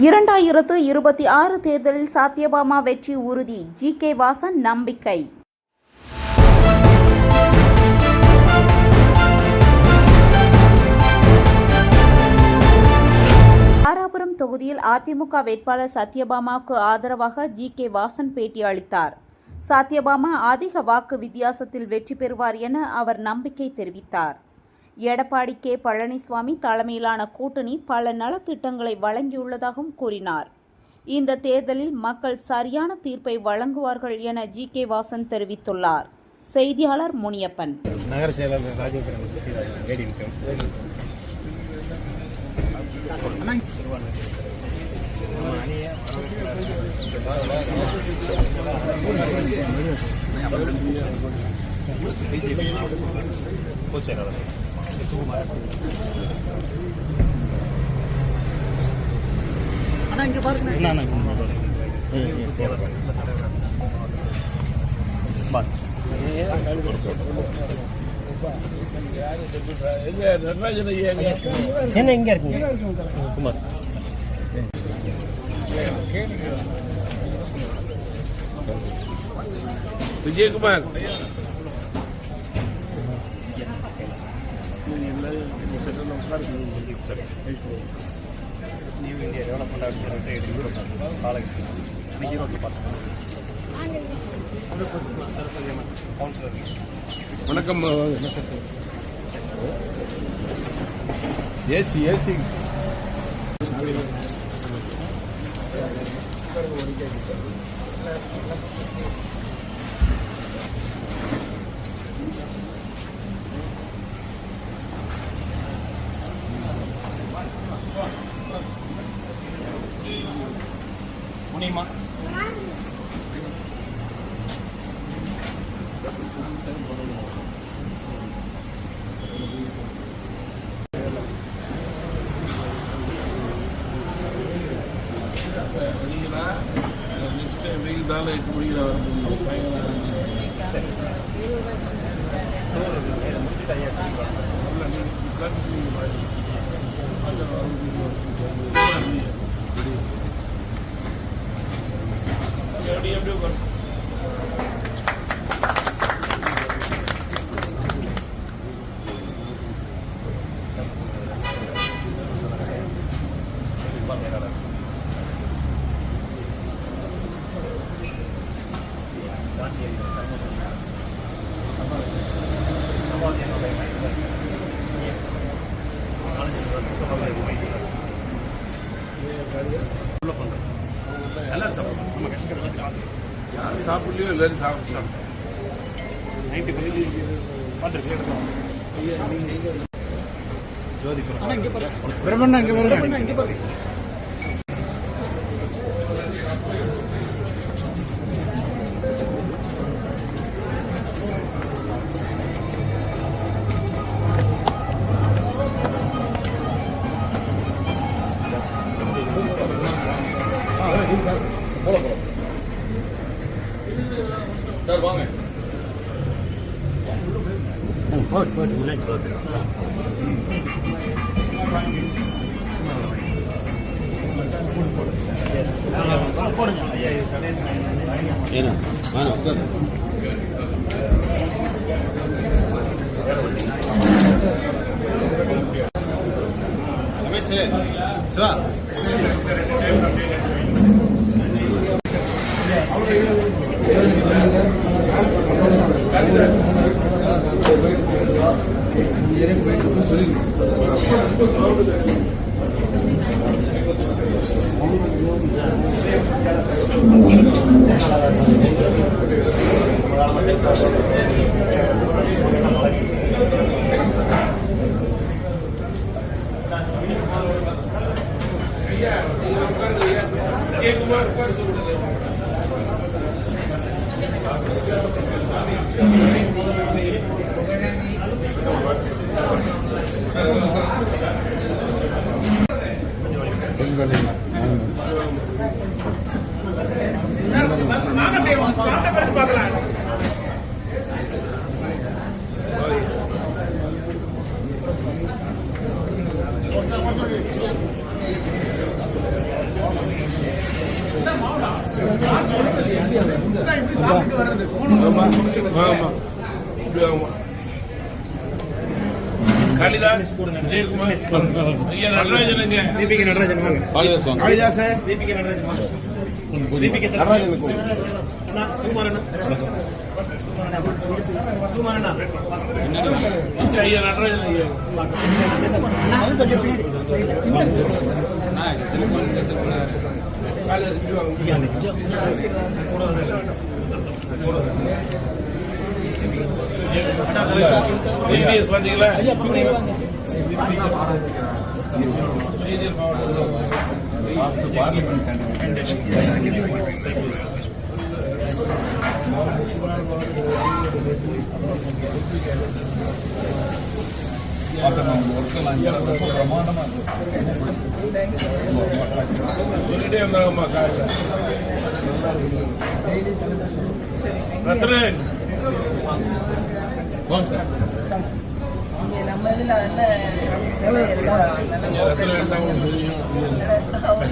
2026 தேர்தலில் சத்யபாமா வெற்றி உறுதி. ஜி.கே. வாசன் நம்பிக்கை. தாராபுரம் தொகுதியில் அதிமுக வேட்பாளர் சத்யபாமாவுக்கு ஆதரவாக ஜி.கே. வாசன் பேட்டி அளித்தார். சத்யபாமா அதிக வாக்கு வித்தியாசத்தில் வெற்றி பெறுவார் என அவர் நம்பிக்கை தெரிவித்தார். எடப்பாடி கே. பழனிசாமி தலைமையிலான கூட்டணி பல நலத்திட்டங்களை வழங்கியுள்ளதாகவும் கூறினார். இந்த தேர்தலில் மக்கள் சரியான தீர்ப்பை வழங்குவார்கள் என ஜி.கே. வாசன் தெரிவித்துள்ளார். செய்தியாளர் முனியப்பன். நகர செயலாளர் ராஜேந்திரன். இங்க பாருங்க. என்ன எங்க இருக்குங்க Kumar? Vijayakumar new India development officer college வணக்கம். ஏசி ஏசி முனிமா சாப்பிடலையோ எல்லாரும் சாப்பிட்டாங்க. வாங்க ஆமா ஆமா காளிதாஸ் விஜயகுமார் ஐயா நடராஜனுங்க தீபிகே நடராஜன் வாங்க. காளிதாஸ் தீபிகே நடராஜன் வாங்க. தீபிகே நடராஜனுக்கு அண்ணா குமாரண்ணா குமாரண்ணா ஐயா நடராஜன் ஐயா பாத்தீங்களா சொல்லிட்டே இருந்தாங்கம்மா ரத்னன் நம்ம இதுல ரத்னம் எடுத்தாங்க தெரியும்